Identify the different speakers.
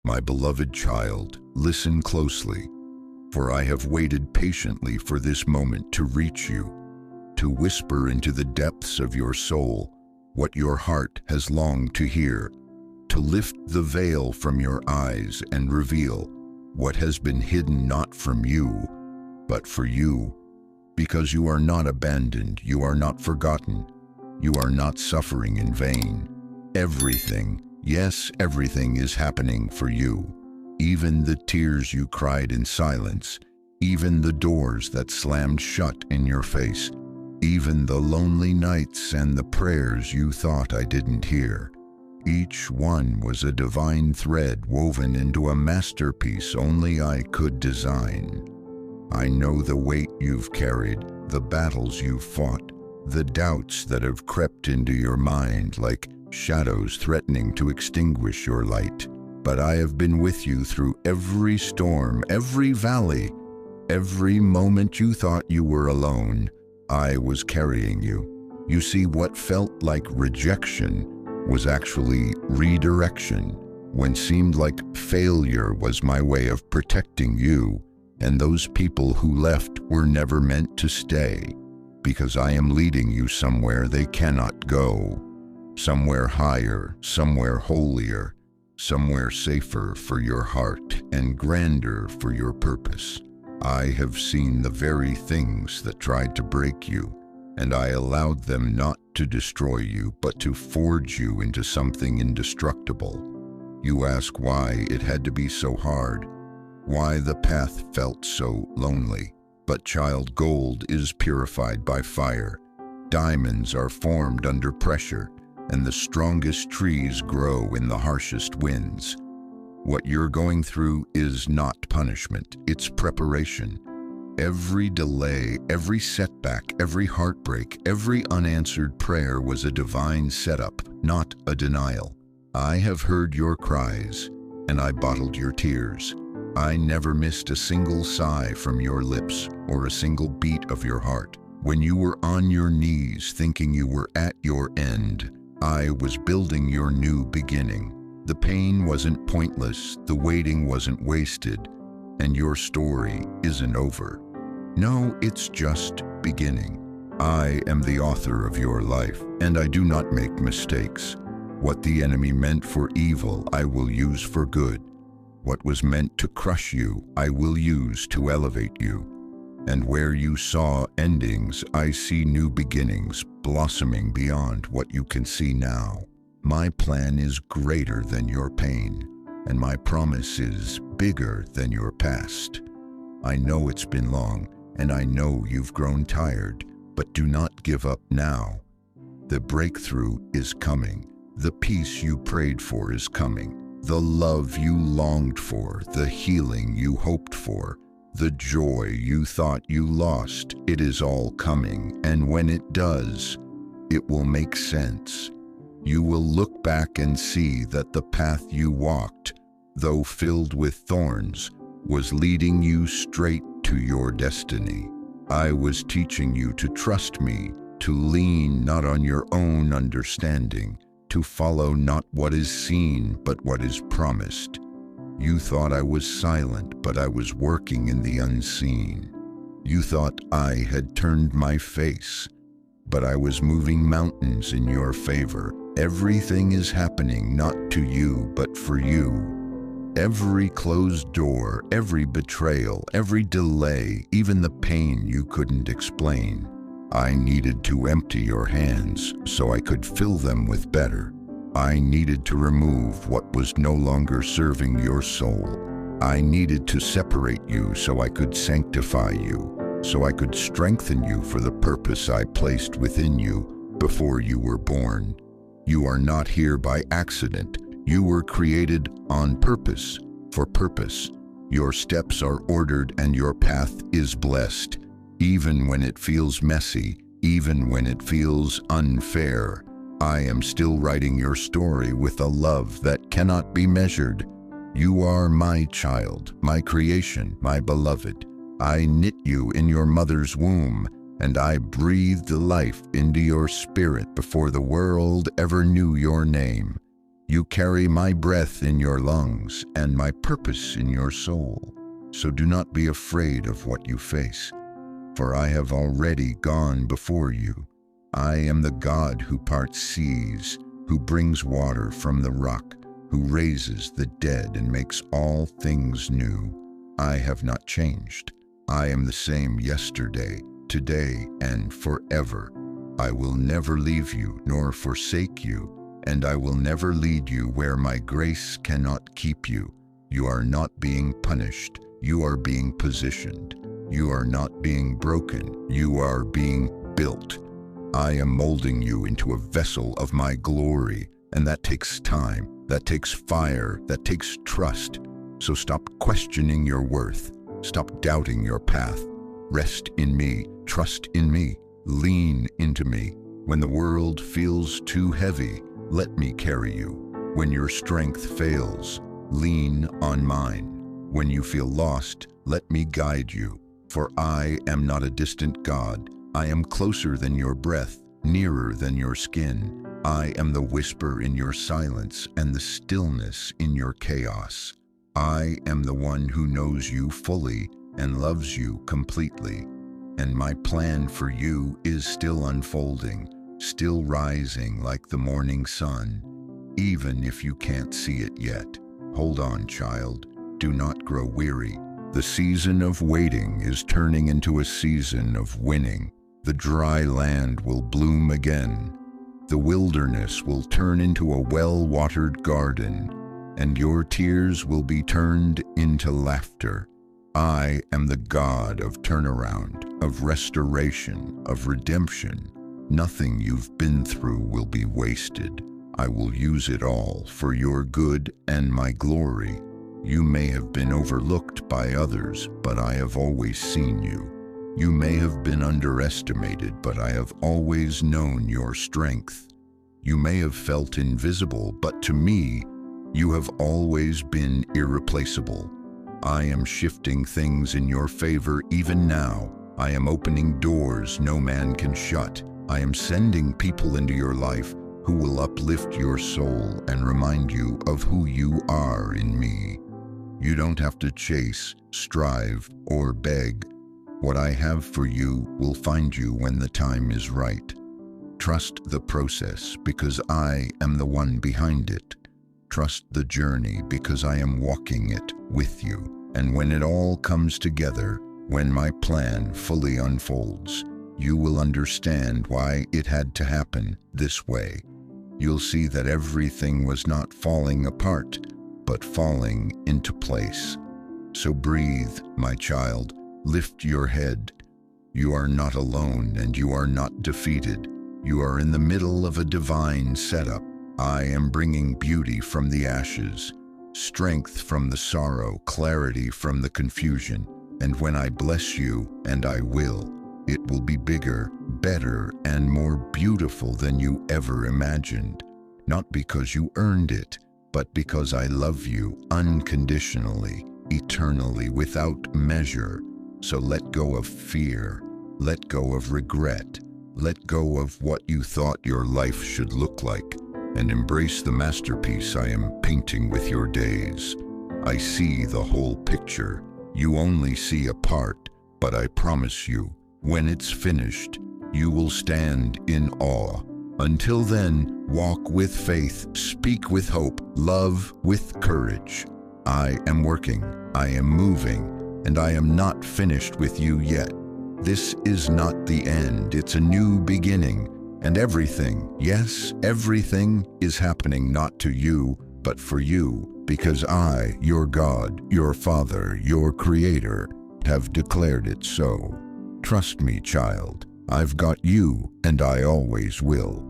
Speaker 1: My beloved child, listen closely, for I have waited patiently for this moment to reach you, to whisper into the depths of your soul what your heart has longed to hear, to lift the veil from your eyes and reveal what has been hidden not from you, but for you. Because you are not abandoned, you are not forgotten, you are not suffering in vain. Everything, yes, everything is happening for you. Even the tears you cried in silence, even the doors that slammed shut in your face, even the lonely nights and the prayers you thought I didn't hear. Each one was a divine thread woven into a masterpiece only I could design. I know the weight you've carried, the battles you've fought, the doubts that have crept into your mind like shadows threatening to extinguish your light. But I have been with you through every storm, every valley, every moment you thought you were alone. I was carrying you. You see, what felt like rejection was actually redirection. When seemed like failure was my way of protecting you. And those people who left were never meant to stay, because I am leading you somewhere they cannot go, somewhere higher, somewhere holier, somewhere safer for your heart and grander for your purpose. I have seen the very things that tried to break you, and I allowed them not to destroy you, but to forge you into something indestructible. You ask why it had to be so hard, why the path felt so lonely. But child, gold is purified by fire. Diamonds are formed under pressure, and the strongest trees grow in the harshest winds. What you're going through is not punishment, it's preparation. Every delay, every setback, every heartbreak, every unanswered prayer was a divine setup, not a denial. I have heard your cries, and I bottled your tears. I never missed a single sigh from your lips or a single beat of your heart. When you were on your knees thinking you were at your end, I was building your new beginning. The pain wasn't pointless, the waiting wasn't wasted, and your story isn't over. No, it's just beginning. I am the author of your life, and I do not make mistakes. What the enemy meant for evil, I will use for good. What was meant to crush you, I will use to elevate you. And where you saw endings, I see new beginnings blossoming beyond what you can see now. My plan is greater than your pain, and my promise is bigger than your past. I know it's been long, and I know you've grown tired, but do not give up now. The breakthrough is coming. The peace you prayed for is coming. The love you longed for, the healing you hoped for, the joy you thought you lost, it is all coming, and when it does, it will make sense. You will look back and see that the path you walked, though filled with thorns, was leading you straight to your destiny. I was teaching you to trust me, to lean not on your own understanding, to follow not what is seen, but what is promised. You thought I was silent, but I was working in the unseen. You thought I had turned my face, but I was moving mountains in your favor. Everything is happening not to you, but for you. Every closed door, every betrayal, every delay, even the pain you couldn't explain. I needed to empty your hands so I could fill them with better. I needed to remove what was no longer serving your soul. I needed to separate you so I could sanctify you, so I could strengthen you for the purpose I placed within you before you were born. You are not here by accident. You were created on purpose, for purpose. Your steps are ordered and your path is blessed. Even when it feels messy, even when it feels unfair, I am still writing your story with a love that cannot be measured. You are my child, my creation, my beloved. I knit you in your mother's womb, and I breathed life into your spirit before the world ever knew your name. You carry my breath in your lungs and my purpose in your soul. So do not be afraid of what you face, for I have already gone before you. I am the God who parts seas, who brings water from the rock, who raises the dead and makes all things new. I have not changed. I am the same yesterday, today, and forever. I will never leave you nor forsake you, and I will never lead you where my grace cannot keep you. You are not being punished. You are being positioned. You are not being broken. You are being built. I am molding you into a vessel of my glory, and that takes time, that takes fire, that takes trust. So stop questioning your worth. Stop doubting your path. Rest in me, trust in me, lean into me. When the world feels too heavy, let me carry you. When your strength fails, lean on mine. When you feel lost, let me guide you. For I am not a distant God. I am closer than your breath, nearer than your skin. I am the whisper in your silence and the stillness in your chaos. I am the one who knows you fully and loves you completely. And my plan for you is still unfolding, still rising like the morning sun, even if you can't see it yet. Hold on, child. Do not grow weary. The season of waiting is turning into a season of winning. The dry land will bloom again. The wilderness will turn into a well-watered garden, and your tears will be turned into laughter. I am the God of turnaround, of restoration, of redemption. Nothing you've been through will be wasted. I will use it all for your good and my glory. You may have been overlooked by others, but I have always seen you. You may have been underestimated, but I have always known your strength. You may have felt invisible, but to me, you have always been irreplaceable. I am shifting things in your favor even now. I am opening doors no man can shut. I am sending people into your life who will uplift your soul and remind you of who you are in me. You don't have to chase, strive, or beg. What I have for you will find you when the time is right. Trust the process because I am the one behind it. Trust the journey because I am walking it with you. And when it all comes together, when my plan fully unfolds, you will understand why it had to happen this way. You'll see that everything was not falling apart, but falling into place. So breathe, my child. Lift your head. You are not alone and you are not defeated. You are in the middle of a divine setup. I am bringing beauty from the ashes, strength from the sorrow, clarity from the confusion. And when I bless you, and I will, it will be bigger, better, and more beautiful than you ever imagined. Not because you earned it, but because I love you unconditionally, eternally, without measure. So let go of fear, let go of regret, let go of what you thought your life should look like, and embrace the masterpiece I am painting with your days. I see the whole picture. You only see a part, but I promise you, when it's finished, you will stand in awe. Until then, walk with faith, speak with hope, love with courage. I am working, I am moving, and I am not finished with you yet. This is not the end, it's a new beginning. And everything, yes, everything is happening not to you, but for you, because I, your God, your Father, your Creator, have declared it so. Trust me, child. I've got you, and I always will.